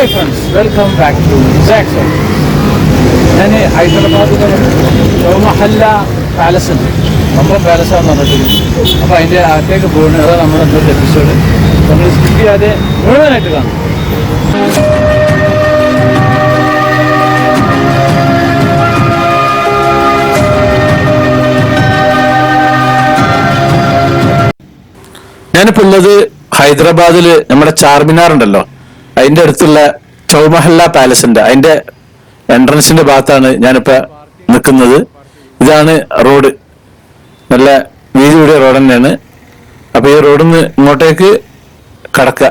Hi friends, welcome back to Saxon. ഞാൻ ഹൈദരാബാദിലെ Chowmahalla palace ഉണ്ട്, കമ്പം പാലസാന്ന് പറഞ്ഞിട്ട്. അപ്പോൾ അതിൻ്റെ അകത്തേക്ക് പോകുന്നത് അതാണ് നമ്മുടെ ഇന്നത്തെ എപ്പിസോഡ്. നമ്മൾ സ്കിപ്പ് ചെയ്യാതെ മുഴുവനായിട്ട് കാണും. ഞാനിപ്പോൾ ഉള്ളത് ഹൈദരാബാദില് നമ്മുടെ ചാർമിനാർ ഉണ്ടല്ലോ, അതിന്റെ അടുത്തുള്ള ചൗമഹല്ല പാലസിന്റെ അതിന്റെ എൻട്രൻസിന്റെ ഭാഗത്താണ് ഞാനിപ്പോ നിൽക്കുന്നത്. ഇതാണ് റോഡ്, നല്ല വീതി കൂടിയ റോഡ് തന്നെയാണ്. അപ്പൊ ഈ റോഡിൽ നിന്ന് ഇങ്ങോട്ടേക്ക് കടക്കുക.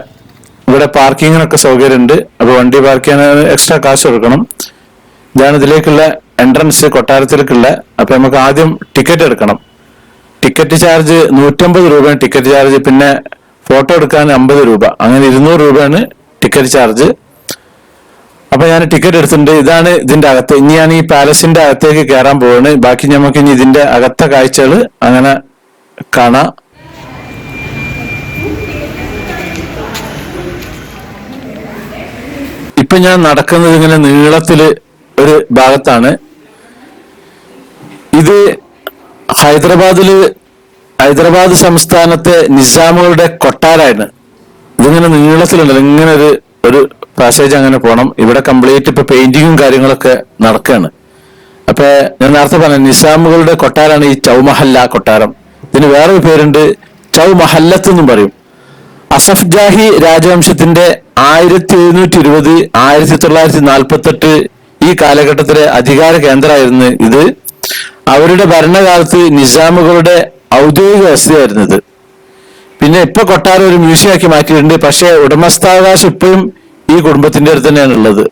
ഇവിടെ പാർക്കിങ്ങിനൊക്കെ സൗകര്യമുണ്ട്. അപ്പൊ വണ്ടി പാർക്ക് ചെയ്യാൻ എക്സ്ട്രാ കാശ് കൊടുക്കണം. ഇതാണ് ഇതിലേക്കുള്ള എൻട്രൻസ്, കൊട്ടാരത്തിലേക്കുള്ള. അപ്പൊ നമുക്ക് ആദ്യം ടിക്കറ്റ് എടുക്കണം. ടിക്കറ്റ് ചാർജ് 150 രൂപയാണ് ടിക്കറ്റ് ചാർജ്. പിന്നെ ഫോട്ടോ എടുക്കാൻ 50 രൂപ, അങ്ങനെ 200 രൂപയാണ് ടിക്കറ്റ് ചാർജ്. അപ്പൊ ഞാൻ ടിക്കറ്റ് എടുത്തിട്ടുണ്ട്. ഇതാണ് ഇതിന്റെ അകത്ത്. ഇനി ഞാൻ ഈ പാലസിന്റെ അകത്തേക്ക് കയറാൻ പോവാണ്. ബാക്കി നമുക്ക് ഇനി ഇതിന്റെ അകത്തെ കാഴ്ചകൾ അങ്ങനെ കാണാം. ഇപ്പൊ ഞാൻ നടക്കുന്നത് ഇങ്ങനെ നീളത്തില് ഒരു ഭാഗത്താണ്. ഇത് ഹൈദരാബാദ് സംസ്ഥാനത്തെ നിസാമുകളുടെ കൊട്ടാരമാണ്. ഇതിങ്ങനെ നീളത്തിലുണ്ടല്ലോ, ഇങ്ങനെ ഒരു പാസേജ് അങ്ങനെ പോകണം. ഇവിടെ കംപ്ലീറ്റ് ഇപ്പൊ പെയിന്റിങ്ങും കാര്യങ്ങളൊക്കെ നടക്കുകയാണ്. അപ്പൊ ഞാൻ നേരത്തെ പറഞ്ഞ നിസാമുകളുടെ കൊട്ടാരമാണ് ഈ ചൗമഹല്ല കൊട്ടാരം. ഇതിന് വേറൊരു പേരുണ്ട്, ചൗമഹല്ലത്ത് എന്നും പറയും. അസഫ് ജാഹി രാജവംശത്തിന്റെ 1720 1948 ഈ കാലഘട്ടത്തിലെ അധികാര കേന്ദ്രമായിരുന്നു ഇത്. അവരുടെ ഭരണകാലത്ത് നിസാമുകളുടെ ഔദ്യോഗിക വസതിയായിരുന്നു ഇത്. പിന്നെ ഇപ്പൊ കൊട്ടാരം ഒരു മ്യൂസിയം ആക്കി മാറ്റിയിട്ടുണ്ട്. പക്ഷെ ഉടമസ്ഥാവകാശം ഇപ്പോഴും ഈ കുടുംബത്തിന്റെ അടുത്ത് തന്നെയാണ് ഉള്ളത്.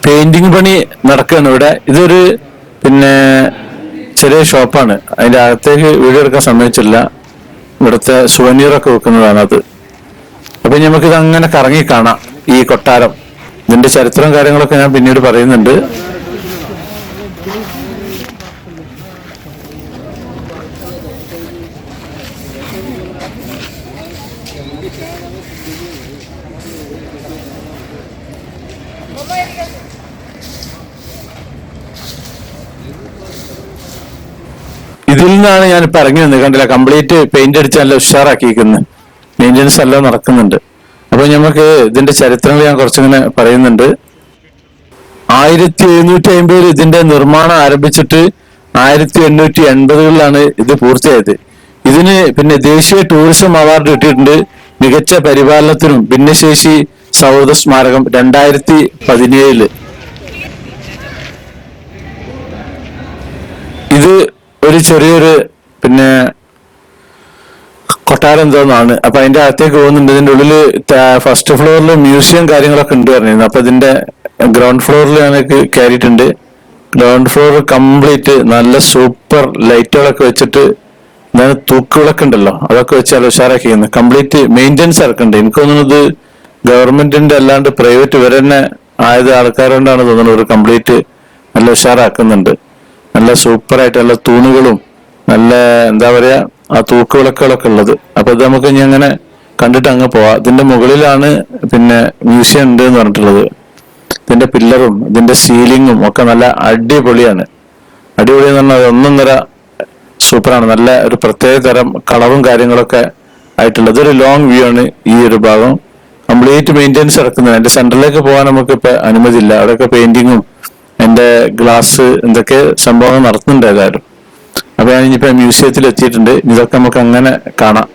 പെയിന്റിങ് പണി നടക്കുകയാണ് ഇവിടെ. ഇതൊരു ചെറിയ ഷോപ്പാണ്. അതിന്റെ അകത്തേക്ക് വീഡിയോ എടുക്കാൻ സമ്മതിച്ചില്ല. ഇവിടുത്തെ സുവനീറൊക്കെ വെക്കുന്നതാണ് അത്. അപ്പൊ നമുക്കിത് അങ്ങനെ കറങ്ങി കാണാം ഈ കൊട്ടാരം. ഇതിന്റെ ചരിത്രവും കാര്യങ്ങളൊക്കെ ഞാൻ പിന്നീട് പറയുന്നുണ്ട്. ഇതിൽ നിന്നാണ് ഞാനിപ്പോ ഇറങ്ങി വന്നത്. കണ്ടില്ല, കംപ്ലീറ്റ് പെയിന്റ് അടിച്ച് നല്ല ഉഷാറാക്കിയിരിക്കുന്നത്. മെയിൻ്റെനൻസ് എല്ലാം നടക്കുന്നുണ്ട്. അപ്പൊ നമുക്ക് ഇതിന്റെ ചരിത്രങ്ങൾ ഞാൻ കുറച്ചിങ്ങനെ പറയുന്നുണ്ട്. 1750 ഇതിന്റെ നിർമ്മാണം ആരംഭിച്ചിട്ട് 1880-കളിലാണ് ഇത് പൂർത്തിയായത്. ഇതിന് ദേശീയ ടൂറിസം അവാർഡ് കിട്ടിയിട്ടുണ്ട്. മികച്ച പരിപാലനത്തിനും ഭിന്നശേഷി സൗഹൃദ സ്മാരകം 2017. ഇത് ഒരു ചെറിയൊരു കൊട്ടാരം എന്തോന്നാണ്. അപ്പൊ അതിന്റെ അകത്തേക്ക് പോകുന്നുണ്ട്. ഇതിന്റെ ഉള്ളില് ഫസ്റ്റ് ഫ്ലോറിൽ മ്യൂസിയം കാര്യങ്ങളൊക്കെ ഉണ്ട് പറഞ്ഞിരുന്നു. അപ്പൊ ഇതിന്റെ ഗ്രൗണ്ട് ഫ്ലോറിൽ ഞങ്ങൾക്ക് കയറിയിട്ടുണ്ട്. ഗ്രൗണ്ട് ഫ്ലോർ കംപ്ലീറ്റ് നല്ല സൂപ്പർ ലൈറ്റുകളൊക്കെ വെച്ചിട്ട്, തൂക്കുകളൊക്കെ ഉണ്ടല്ലോ, അതൊക്കെ വെച്ച് നല്ല ഉഷാറാക്കിയിരുന്നു. Complete maintenance ഇറക്കുന്നുണ്ട്. എനിക്ക് തോന്നുന്നത് ഗവൺമെന്റിന്റെ അല്ലാണ്ട് പ്രൈവറ്റ് ഇവർ തന്നെ ആയത് ആൾക്കാരുകൊണ്ടാണ് തോന്നുന്നത്. ഒരു കംപ്ലീറ്റ് നല്ല ഉഷാറാക്കുന്നുണ്ട്. നല്ല സൂപ്പറായിട്ട് നല്ല തൂണുകളും നല്ല എന്താ പറയാ ആ തൂക്കുവിളക്കുകളൊക്കെ ഉള്ളത്. അപ്പൊ ഇത് നമുക്ക് ഇനി അങ്ങനെ കണ്ടിട്ട് അങ്ങ് പോവാം. ഇതിന്റെ മുകളിലാണ് മ്യൂസിയം ഉണ്ട് എന്ന് പറഞ്ഞിട്ടുള്ളത്. ഇതിന്റെ പില്ലറും ഇതിന്റെ സീലിങ്ങും ഒക്കെ നല്ല അടിപൊളിയാണ്. അടിപൊളി എന്ന് പറഞ്ഞാൽ ഒന്നൊന്നര സൂപ്പറാണ്. നല്ല ഒരു പ്രത്യേക തരം കളറും കാര്യങ്ങളൊക്കെ ആയിട്ടുള്ളത്. ഒരു ലോങ് വ്യൂ ആണ് ഈ ഒരു ഭാഗം. കംപ്ലീറ്റ് മെയിൻ്റെനൻസ് ഇറക്കുന്നത്. അതിന്റെ സെന്ററിലേക്ക് പോകാൻ നമുക്ക് ഇപ്പൊ അനുമതിയില്ല. അവിടെയൊക്കെ പെയിന്റിങ്ങും എന്റെ ഗ്ലാസ് എന്തൊക്കെ സംഭവങ്ങൾ നടത്തുന്നുണ്ട് ഏതായാലും. അപ്പൊ ഞാൻ ഇനിയിപ്പോ മ്യൂസിയത്തിൽ എത്തിയിട്ടുണ്ട്. ഇതൊക്കെ നമുക്ക് അങ്ങനെ കാണാം.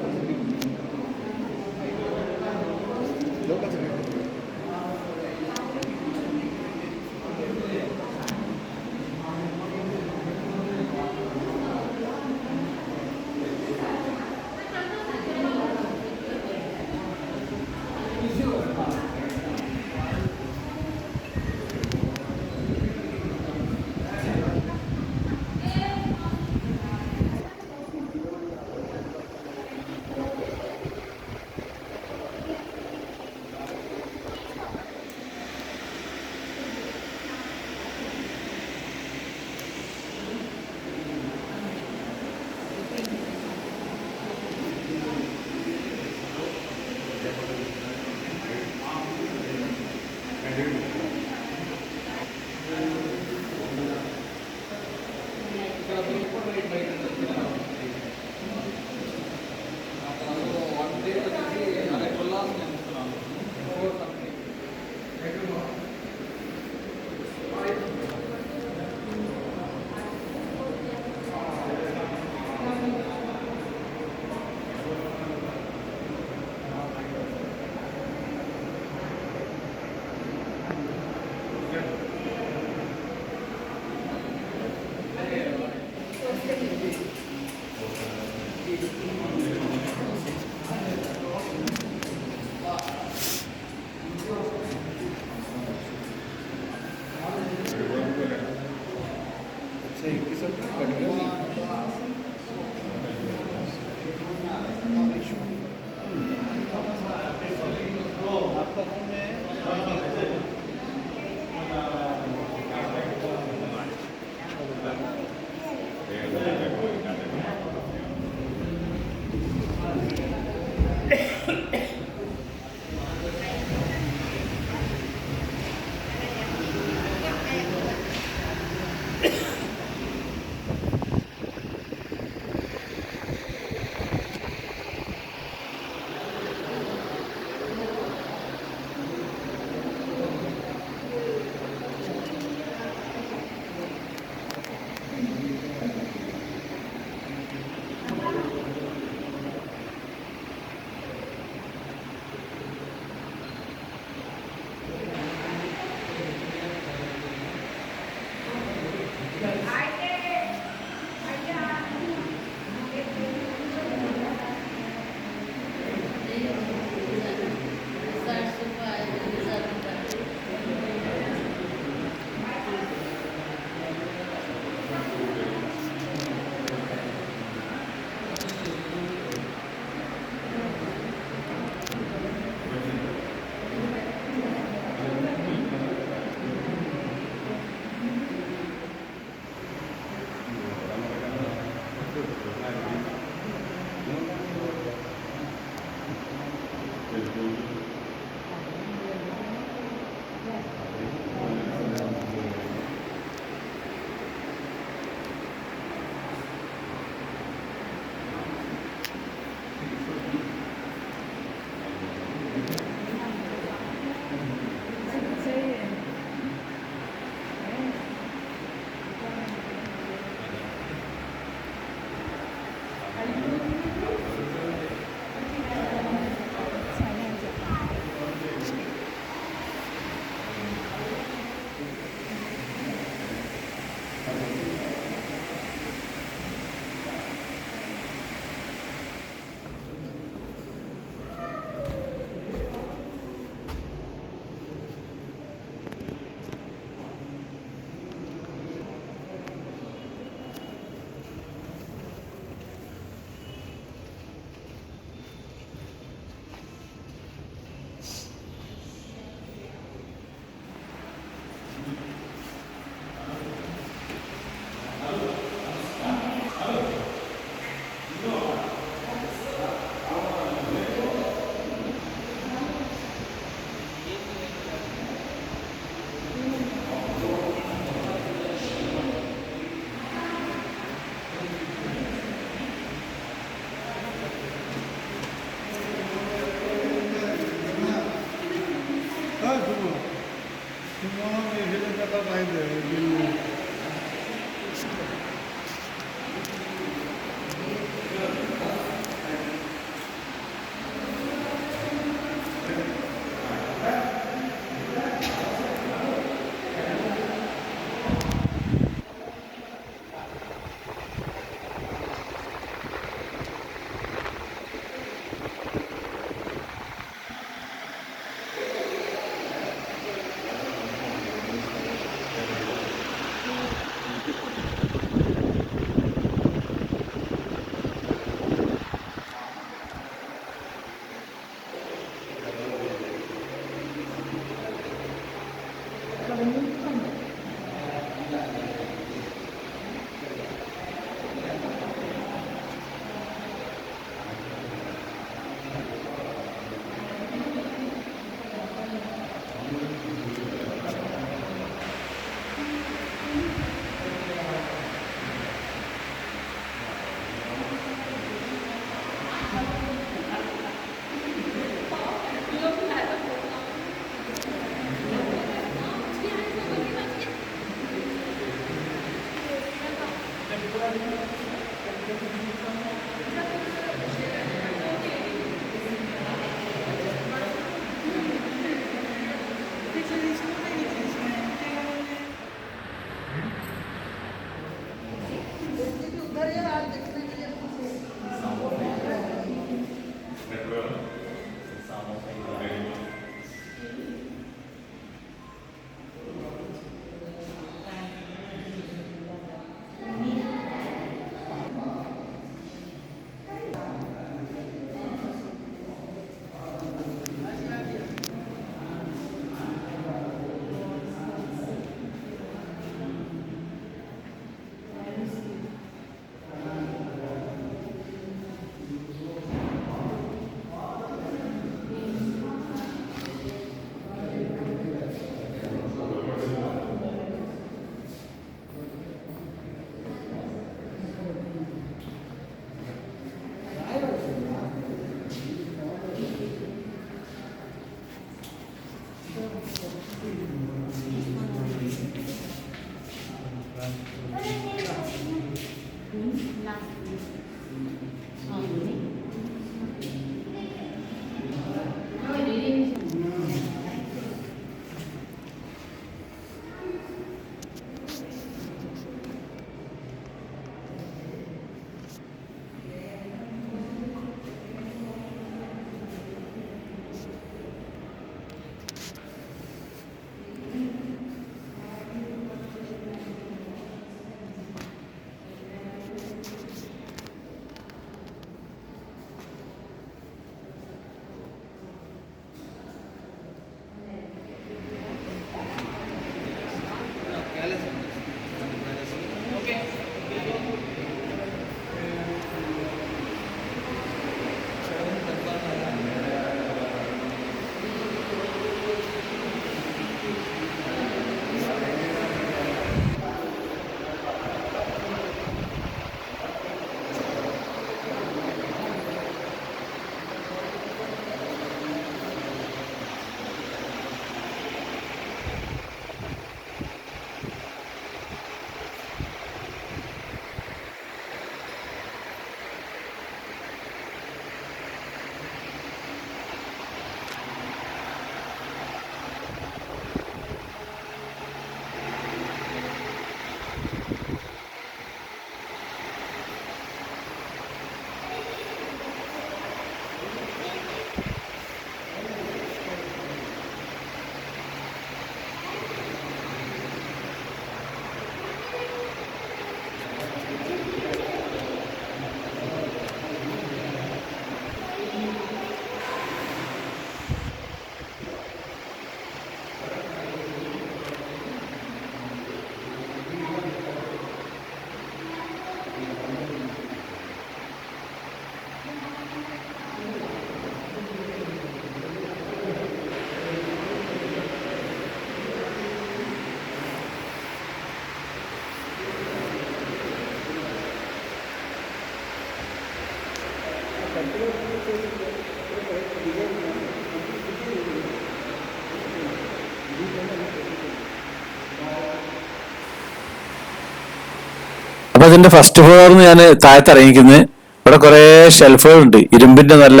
അപ്പൊ അതിന്റെ ഫസ്റ്റ് ഫ്ലോറിന്ന് ഞാൻ താഴത്ത് ഇറങ്ങിക്കുന്നത്. ഇവിടെ കുറെ ഷെൽഫുകളുണ്ട്, ഇരുമ്പിന്റെ നല്ല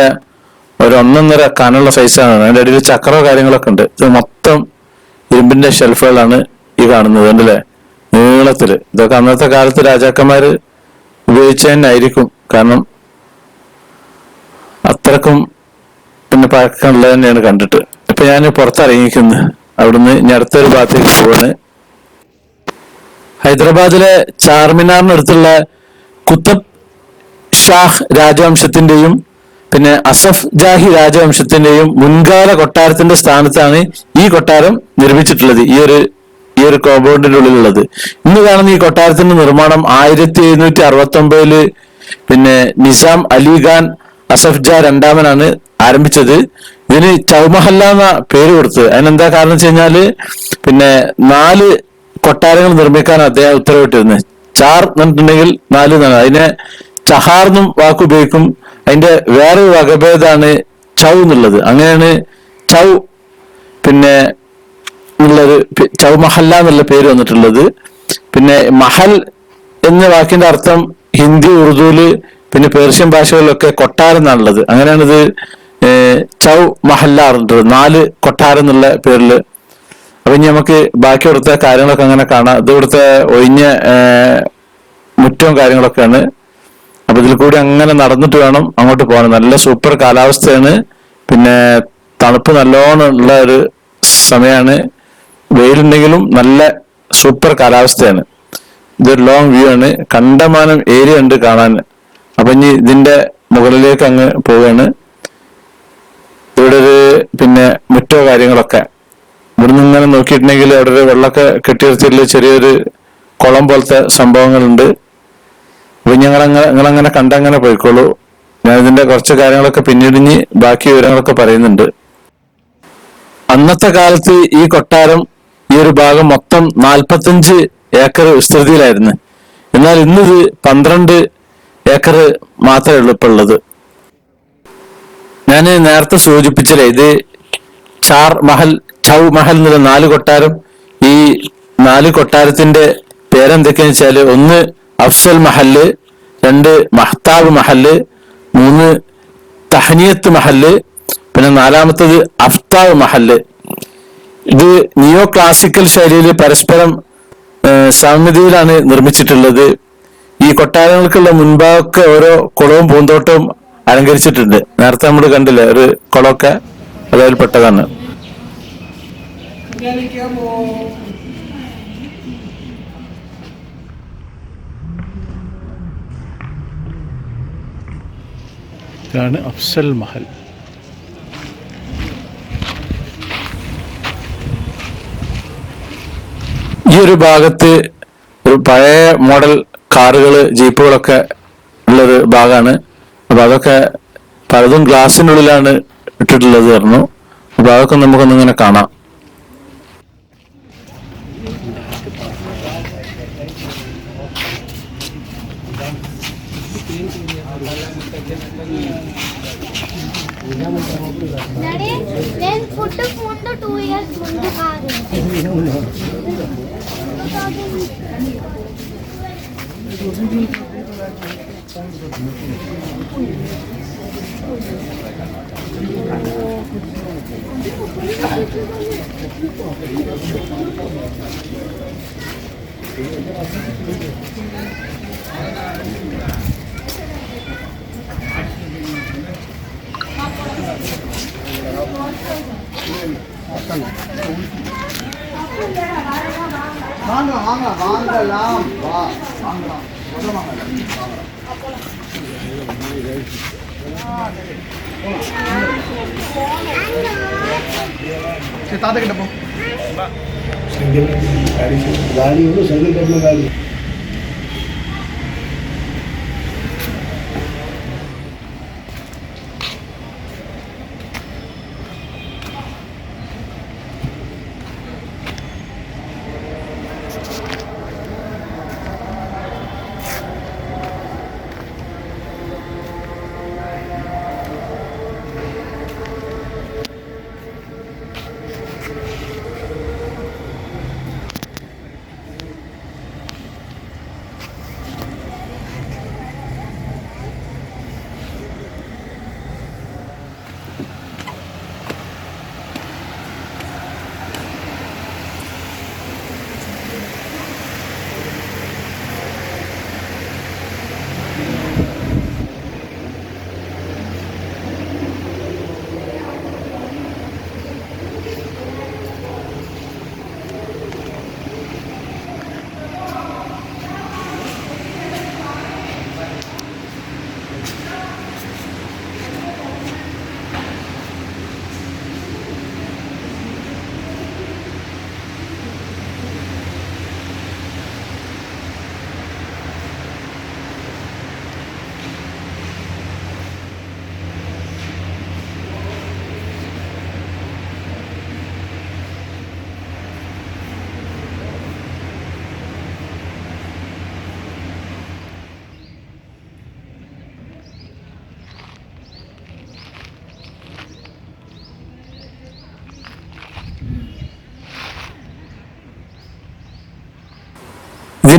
ഒരു 1.5 കനുള്ള സൈസാണ്. അതിന്റെ അടിയിൽ ചക്രോ കാര്യങ്ങളൊക്കെ ഉണ്ട്. ഇത് മൊത്തം ഇരുമ്പിന്റെ ഷെൽഫുകളാണ് ഈ കാണുന്നത്, കണ്ടില്ലേ, നീളത്തില്. ഇതൊക്കെ അന്നത്തെ കാലത്ത് രാജാക്കന്മാര് ഉപയോഗിച്ചതന്നെയായിരിക്കും, കാരണം അത്രക്കും പിന്നെ പഴക്കമുള്ളത് തന്നെയാണ് കണ്ടിട്ട്. ഇപ്പൊ ഞാൻ പുറത്തിറങ്ങിക്കുന്നത്, അവിടുന്ന് ഇനി അടുത്തൊരു ഭാഗത്തേക്ക് പോവാണ്. ഹൈദരാബാദിലെ ചാർമിനാറിനടുത്തുള്ള കുത്തബ് ഷാഹ് രാജവംശത്തിന്റെയും പിന്നെ അസഫ് ജാഹി രാജവംശത്തിന്റെയും മുൻകാല കൊട്ടാരത്തിന്റെ സ്ഥാനത്താണ് ഈ കൊട്ടാരം നിർമ്മിച്ചിട്ടുള്ളത്, ഈ ഒരു കോമ്പൗണ്ടിന്റെ ഉള്ളിലുള്ളത്. ഇന്ന് കാണുന്ന ഈ കൊട്ടാരത്തിന്റെ നിർമ്മാണം 1769 പിന്നെ നിസാം അലി ഖാൻ അസഫ് ജാ രണ്ടാമനാണ് ആരംഭിച്ചത്. ഇതിന് ചൗമഹല്ല എന്ന പേര് കൊടുത്തത്. അതിനെന്താ കാരണം വെച്ച് കഴിഞ്ഞാല് പിന്നെ 4 കൊട്ടാരങ്ങൾ നിർമ്മിക്കാൻ അദ്ദേഹം ഉത്തരവിട്ടിരുന്നത്. ചാർ എന്നിട്ടുണ്ടെങ്കിൽ 4 എന്നാണ്. അതിനെ ചഹാർ എന്നും വാക്കുപയോഗിക്കും. അതിന്റെ വേറൊരു വകഭേദമാണ് ചൗ എന്നുള്ളത്. അങ്ങനെയാണ് ചൗ പിന്നെ എന്നുള്ളൊരു ചൗ മഹല്ല എന്നുള്ള പേര് വന്നിട്ടുള്ളത്. പിന്നെ മഹൽ എന്ന വാക്കിന്റെ അർത്ഥം ഹിന്ദി, ഉറുദുവില് പിന്നെ പേർഷ്യൻ ഭാഷകളിലൊക്കെ കൊട്ടാരം എന്നാണുള്ളത്. അങ്ങനെയാണിത് ചൗ മഹല്ല പറഞ്ഞിട്ടുള്ളത്, 4 കൊട്ടാരം എന്നുള്ള പേരില്. അപ്പൊ ഇനി നമുക്ക് ബാക്കി ഇവിടുത്തെ കാര്യങ്ങളൊക്കെ അങ്ങനെ കാണാം. ഇത് ഇവിടുത്തെ ഒഴിഞ്ഞ മുറ്റവും കാര്യങ്ങളൊക്കെയാണ്. അപ്പൊ ഇതിൽ കൂടി അങ്ങനെ നടന്നിട്ട് വേണം അങ്ങോട്ട് പോകാൻ. നല്ല സൂപ്പർ കാലാവസ്ഥയാണ്, പിന്നെ തണുപ്പ് നല്ലോണം ഉള്ള ഒരു സമയമാണ്. വെയിലുണ്ടെങ്കിലും നല്ല സൂപ്പർ കാലാവസ്ഥയാണ്. ഇതൊരു ലോങ് വ്യൂ ആണ്, കണ്ടമാനം ഏരിയ ഉണ്ട് കാണാൻ. അപ്പൊ ഇനി ഇതിന്റെ മുകളിലേക്ക് അങ്ങ് പോവുകയാണ്. ഇവിടെ ഒരു പിന്നെ മുറ്റോ കാര്യങ്ങളൊക്കെ. ഇവിടുന്ന് ഇങ്ങനെ നോക്കിയിട്ടുണ്ടെങ്കിൽ അവിടെ ഒരു വെള്ളമൊക്കെ കെട്ടിയിർത്തിയുള്ള ചെറിയൊരു കുളം പോലത്തെ സംഭവങ്ങളുണ്ട്. അപ്പൊ നിങ്ങളങ്ങനെ കണ്ടങ്ങനെ പോയിക്കോളൂ. ഞാൻ ഇതിന്റെ കുറച്ച് കാര്യങ്ങളൊക്കെ പിന്നീട് ഇനി ബാക്കി വിവരങ്ങളൊക്കെ പറയുന്നുണ്ട്. അന്നത്തെ കാലത്ത് ഈ കൊട്ടാരം, ഈ ഒരു ഭാഗം മൊത്തം 45 ഏക്കർ വിസ്തൃതിയിലായിരുന്നു. എന്നാൽ ഇന്നിത് 12 ഏക്കർ മാത്രമേ ഉള്ളൂ ഇപ്പൊ ഉള്ളത്. ഞാൻ നേരത്തെ സൂചിപ്പിച്ചില്ലേ, ഇത് ചാർ മഹൽ, ചൗ മഹൽ എന്നുള്ള 4 കൊട്ടാരം. ഈ 4 കൊട്ടാരത്തിന്റെ പേരെന്തൊക്കെയാന്ന് വെച്ചാല്, 1 അഫ്സൽ മഹല്, 2 മഹ്താബ് മഹല്, 3 തഹനിയത്ത് മഹല്, പിന്നെ 4മത്തത് അഫ്താബ് മഹല്. ഇത് നിയോ ക്ലാസിക്കൽ ശൈലിയിൽ പരസ്പരം സാമ്യതയിലാണ് നിർമ്മിച്ചിട്ടുള്ളത്. ഈ കൊട്ടാരങ്ങൾക്കുള്ള മുൻഭാഗമൊക്കെ ഓരോ കുളവും പൂന്തോട്ടവും അലങ്കരിച്ചിട്ടുണ്ട്. നേരത്തെ നമ്മൾ കണ്ടില്ലേ ഒരു കുളമൊക്കെ, അതിൽ പെട്ടതാണ്. ഇതാണ് അഫ്സൽ മഹൽ. ഈ ഒരു ഭാഗത്ത് ഒരു പഴയ മോഡൽ കാറുകള്, ജീപ്പുകളൊക്കെ ഉള്ളൊരു ഭാഗമാണ്. അപ്പൊ അതൊക്കെ പലതും ഗ്ലാസിനുള്ളിലാണ് ഇട്ടിട്ടുള്ളത് പറഞ്ഞു. അപ്പൊ അതൊക്കെ നമുക്കൊന്നിങ്ങനെ കാണാം. నేను ఫుడ్ ముందు 2 years ముందు కాదు. வாங்க வாங்க வாங்கலாம் வா வாங்கலாம் தாத்தா கிட்ட போ गाड़ी हो साइकिल कर लो गाड़ी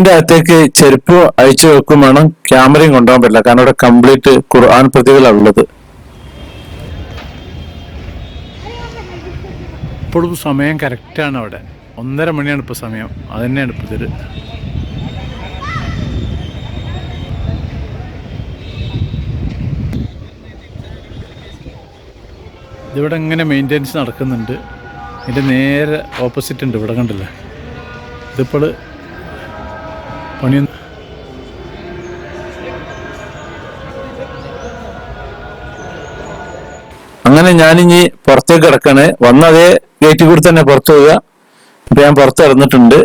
റോഡിന്റെ അകത്തേക്ക് ചെരുപ്പ് അഴിച്ചു വെക്കും വേണം, ക്യാമറയും കൊണ്ടുപോകാൻ പറ്റില്ല, കാരണം ഇവിടെ കംപ്ലീറ്റ് ഖുർആൻ പ്രതികളാണ് ഉള്ളത്. ഇപ്പോഴും സമയം കറക്റ്റാണ് അവിടെ, 1:30 മണിയാണ് ഇപ്പോൾ സമയം. അത് തന്നെയാണ് ഇപ്പോൾ ഇതിൽ. ഇതിവിടെ ഇങ്ങനെ മെയിൻ്റെനൻസ് നടക്കുന്നുണ്ട്. ഇതിൻ്റെ നേരെ ഓപ്പോസിറ്റ് ഉണ്ട്, ഇവിടെ കണ്ടില്ലേ. ഇതിപ്പോൾ പണി. അങ്ങനെ ഞാനിനി പുറത്തേക്ക് കിടക്കാണ്. വന്നതേ ഗേറ്റിൽ കൂടി തന്നെ പുറത്തു പോവുക. ഇപ്പൊ ഞാൻ പുറത്ത് കിടന്നിട്ടുണ്ട്.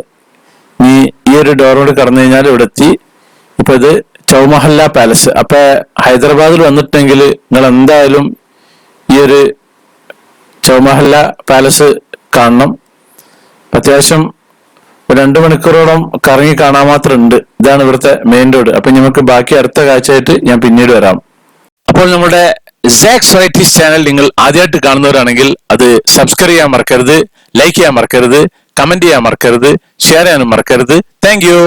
ഈ ഒരു ഡോറോട് കടന്നു കഴിഞ്ഞാൽ ഇവിടെ എത്തി. ഇപ്പൊ ഇത് ചൗമഹല്ല പാലസ്. അപ്പൊ ഹൈദരാബാദിൽ വന്നിട്ടുണ്ടെങ്കിൽ നിങ്ങൾ എന്തായാലും ഈ ഒരു ചൗമഹല്ല പാലസ് കാണണം. അത്യാവശ്യം 2 മണിക്കൂറോളം കറങ്ങി കാണാൻ മാത്രം ഉണ്ട്. ഇതാണ് ഇവിടുത്തെ മെയിൻ റോഡ്. അപ്പൊ നമുക്ക് ബാക്കി അടുത്ത കാഴ്ചയായിട്ട് ഞാൻ പിന്നീട് വരാം. അപ്പോൾ നമ്മുടെ സാക്സ് വെറൈറ്റീസ് ചാനൽ നിങ്ങൾ ആദ്യമായിട്ട് കാണുന്നവരാണെങ്കിൽ അത് സബ്സ്ക്രൈബ് ചെയ്യാൻ മറക്കരുത്, ലൈക്ക് ചെയ്യാൻ മറക്കരുത്, കമന്റ് ചെയ്യാൻ മറക്കരുത്, ഷെയർ ചെയ്യാനും മറക്കരുത്. Thank you.